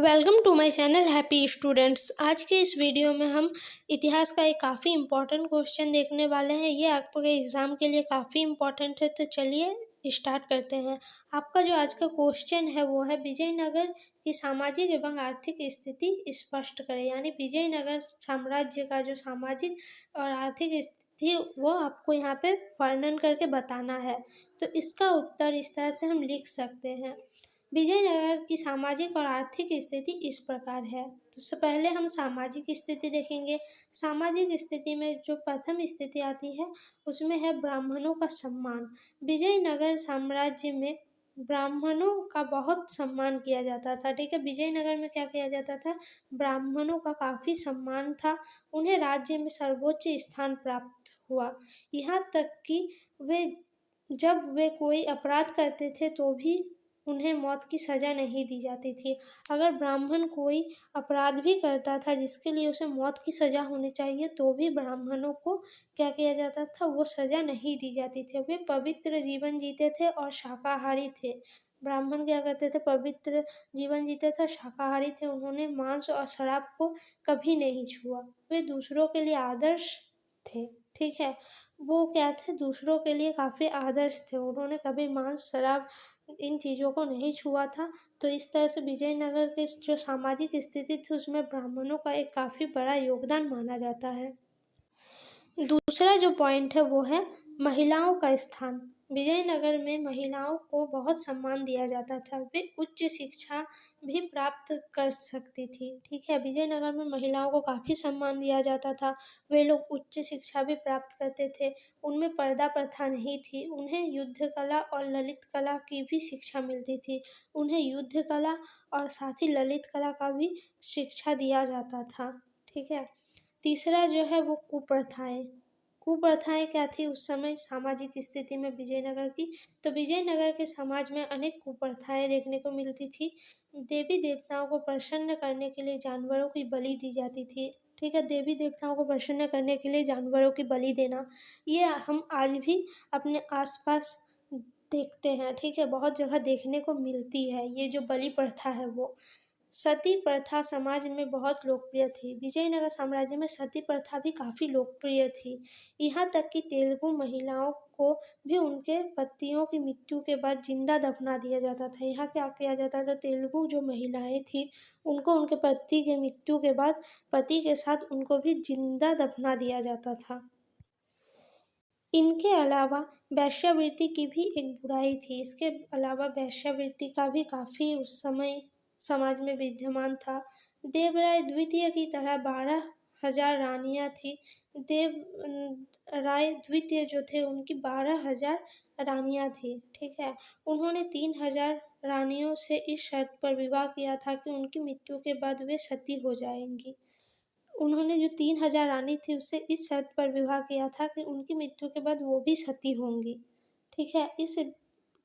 Welcome to my channel happy students. आज के इस वीडियो में हम इतिहास का एक काफ़ी इम्पोर्टेंट क्वेश्चन देखने वाले हैं। ये आपके एग्ज़ाम के लिए काफ़ी इम्पोर्टेंट है, तो चलिए स्टार्ट करते हैं। आपका जो आज का क्वेश्चन है वो है विजयनगर की सामाजिक एवं आर्थिक स्थिति स्पष्ट करें। यानी विजयनगर साम्राज्य का जो सामाजिक और आर्थिक स्थिति वो आपको यहाँ पे वर्णन करके बताना है। तो इसका उत्तर इस तरह से हम लिख सकते हैं। विजयनगर की सामाजिक और आर्थिक स्थिति इस प्रकार है। तो सबसे पहले हम सामाजिक स्थिति देखेंगे। सामाजिक स्थिति में जो प्रथम स्थिति आती है उसमें है ब्राह्मणों का सम्मान। विजयनगर साम्राज्य में ब्राह्मणों का बहुत सम्मान किया जाता था। ठीक है, विजयनगर में क्या किया जाता था, ब्राह्मणों का काफ़ी सम्मान था। उन्हें राज्य में सर्वोच्च स्थान प्राप्त हुआ। यहाँ तक कि जब वे कोई अपराध करते थे तो भी उन्हें मौत की सज़ा नहीं दी जाती थी। अगर ब्राह्मण कोई अपराध भी करता था जिसके लिए उसे मौत की सज़ा होनी चाहिए तो भी ब्राह्मणों को क्या किया जाता था, वो सज़ा नहीं दी जाती थी। वे पवित्र जीवन जीते थे और शाकाहारी थे। ब्राह्मण क्या करते थे, पवित्र जीवन जीते थे, शाकाहारी थे। उन्होंने मांस और शराब को कभी नहीं छुआ। वे दूसरों के लिए आदर्श थे। ठीक है, वो क्या थे, दूसरों के लिए काफ़ी आदर्श थे। उन्होंने कभी मांस शराब इन चीज़ों को नहीं छुआ था। तो इस तरह से विजयनगर की जो सामाजिक स्थिति थी उसमें ब्राह्मणों का एक काफ़ी बड़ा योगदान माना जाता है। दूसरा जो पॉइंट है वो है महिलाओं का स्थान। विजयनगर में महिलाओं को बहुत सम्मान दिया जाता था। वे उच्च शिक्षा भी प्राप्त कर सकती थी। ठीक है, विजयनगर में महिलाओं को काफ़ी सम्मान दिया जाता था। वे लोग उच्च शिक्षा भी प्राप्त करते थे। उनमें पर्दा प्रथा नहीं थी। उन्हें युद्ध कला और ललित कला की भी शिक्षा मिलती थी। उन्हें युद्ध कला और साथ ही ललित कला का भी शिक्षा दिया जाता था। ठीक है, तीसरा जो है वो कुप्रथाएं। कुप्रथाएं क्या थी उस समय सामाजिक स्थिति में विजयनगर की, तो विजयनगर के समाज में अनेक कुप्रथाएं देखने को मिलती थी। देवी देवताओं को प्रसन्न करने के लिए जानवरों की बलि दी जाती थी। ठीक है, देवी देवताओं को प्रसन्न करने के लिए जानवरों की बलि देना, ये हम आज भी अपने आसपास देखते हैं। ठीक है, बहुत जगह देखने को मिलती है ये जो बलि प्रथा है वो। सती प्रथा समाज में बहुत लोकप्रिय थी। विजयनगर साम्राज्य में सती प्रथा भी काफ़ी लोकप्रिय थी। यहाँ तक कि तेलुगु महिलाओं को भी उनके पतियों की मृत्यु के बाद जिंदा दफना दिया जाता था। यहाँ क्या किया जाता था, तेलुगु जो महिलाएं थी उनको उनके पति के मृत्यु के बाद पति के साथ उनको भी जिंदा दफना दिया जाता था। इनके अलावा वेश्यावृत्ति की भी एक बुराई थी। इसके अलावा वेश्यावृत्ति का भी काफ़ी उस समय समाज में विद्यमान था। देवराय द्वितीय की तरह 12,000 रानियाँ थी। राय द्वितीय जो थे उनकी 12,000 रानियाँ थी। ठीक है, उन्होंने 3,000 रानियों से इस शर्त पर विवाह किया था कि उनकी मृत्यु के बाद वे सती हो जाएंगी। उन्होंने जो 3,000 रानी थी उससे इस शर्त पर विवाह किया था कि उनकी मृत्यु के बाद वो भी सती होंगी। ठीक है, इस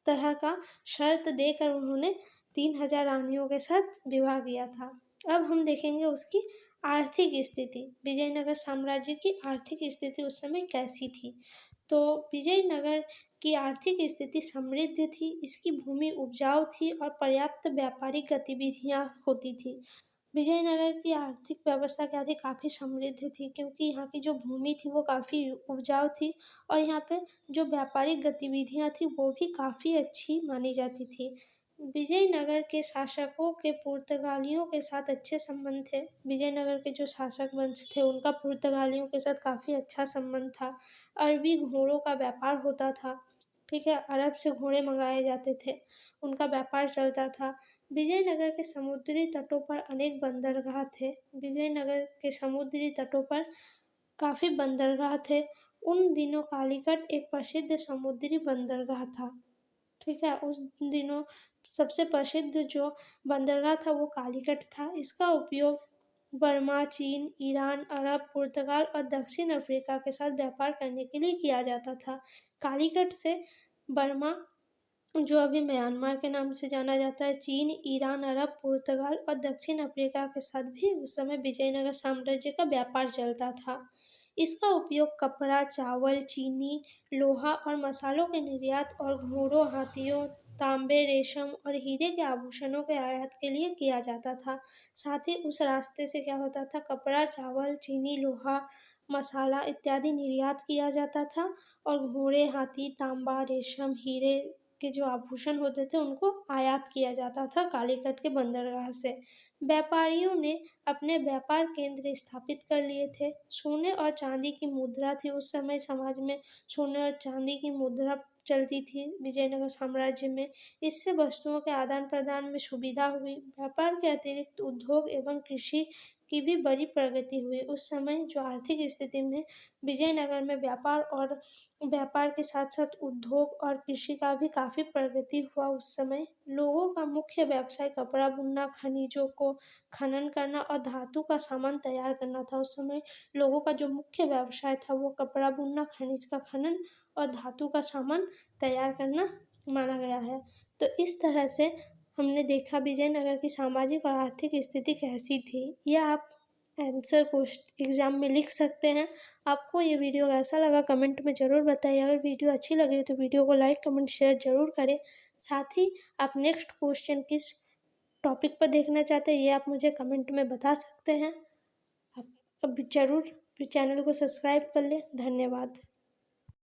तरह का शर्त देकर उन्होंने 3,000 रानियों के साथ विवाह किया था। अब हम देखेंगे उसकी आर्थिक स्थिति। विजयनगर साम्राज्य की आर्थिक स्थिति उस समय कैसी थी। तो विजयनगर की आर्थिक स्थिति समृद्ध थी। इसकी भूमि उपजाऊ थी और पर्याप्त व्यापारिक गतिविधियां होती थी। विजयनगर की आर्थिक व्यवस्था क्या थी, काफ़ी समृद्ध थी, क्योंकि यहाँ की जो भूमि थी वो काफ़ी उपजाऊ थी और यहाँ पे जो व्यापारिक गतिविधियाँ थी वो भी काफ़ी अच्छी मानी जाती थी। विजयनगर के शासकों के पुर्तगालियों के साथ अच्छे संबंध थे। विजयनगर के जो शासक वंश थे उनका पुर्तगालियों के साथ काफ़ी अच्छा संबंध था। अरबी घोड़ों का व्यापार होता था। ठीक है, अरब से घोड़े मंगाए जाते थे, उनका व्यापार चलता था। विजयनगर के समुद्री तटों पर अनेक बंदरगाह थे। विजयनगर के समुद्री तटों पर काफ़ी बंदरगाह थे। उन दिनों कालीकट एक प्रसिद्ध समुद्री बंदरगाह था। ठीक है, उस दिनों सबसे प्रसिद्ध जो बंदरगाह था वो कालीकट था। इसका उपयोग बर्मा, चीन, ईरान, अरब, पुर्तगाल और दक्षिण अफ्रीका के साथ व्यापार करने के लिए किया जाता था। कालीकट से बर्मा, जो अभी म्यांमार के नाम से जाना जाता है, चीन, ईरान, अरब, पुर्तगाल और दक्षिण अफ्रीका के साथ भी उस समय विजयनगर साम्राज्य का व्यापार चलता था। इसका उपयोग कपड़ा, चावल, चीनी, लोहा और मसालों के निर्यात और घोड़ों, हाथियों तांबे, रेशम और हीरे के आभूषणों के आयात के लिए किया जाता था। साथ ही उस रास्ते से क्या होता था, कपड़ा, चावल, चीनी, लोहा, मसाला इत्यादि निर्यात किया जाता था और घोड़े, हाथी, तांबा, रेशम, हीरे के जो आभूषण होते थे उनको आयात किया जाता था कालीकट के बंदरगाह से। व्यापारियों ने अपने व्यापार केंद्र स्थापित कर लिए थे। सोने और चांदी की मुद्रा थी उस समय समाज में, सोने और चांदी की मुद्रा चलती थी विजयनगर साम्राज्य में। इससे वस्तुओं के आदान प्रदान में सुविधा हुई। व्यापार के अतिरिक्त उद्योग एवं कृषि की भी बड़ी प्रगति हुई। उस समय जो आर्थिक स्थिति में विजयनगर में व्यापार के साथ साथ उद्योग और कृषि का भी काफ़ी प्रगति हुआ उस समय। लोगों का मुख्य व्यवसाय कपड़ा बुनना, खनिजों को खनन करना और धातु का सामान तैयार करना था। उस समय लोगों का जो मुख्य व्यवसाय था वो कपड़ा बुनना, खनिज का खनन और धातु का सामान तैयार करना माना गया है। तो इस तरह से हमने देखा विजयनगर की सामाजिक और आर्थिक स्थिति कैसी थी। यह आप आंसर क्वेश्चन एग्ज़ाम में लिख सकते हैं। आपको ये वीडियो कैसा लगा कमेंट में ज़रूर बताइए। अगर वीडियो अच्छी लगी तो वीडियो को लाइक, कमेंट, शेयर ज़रूर करें। साथ ही आप नेक्स्ट क्वेश्चन किस टॉपिक पर देखना चाहते हैं ये आप मुझे कमेंट में बता सकते हैं। आप अब ज़रूर चैनल को सब्सक्राइब कर लें। धन्यवाद।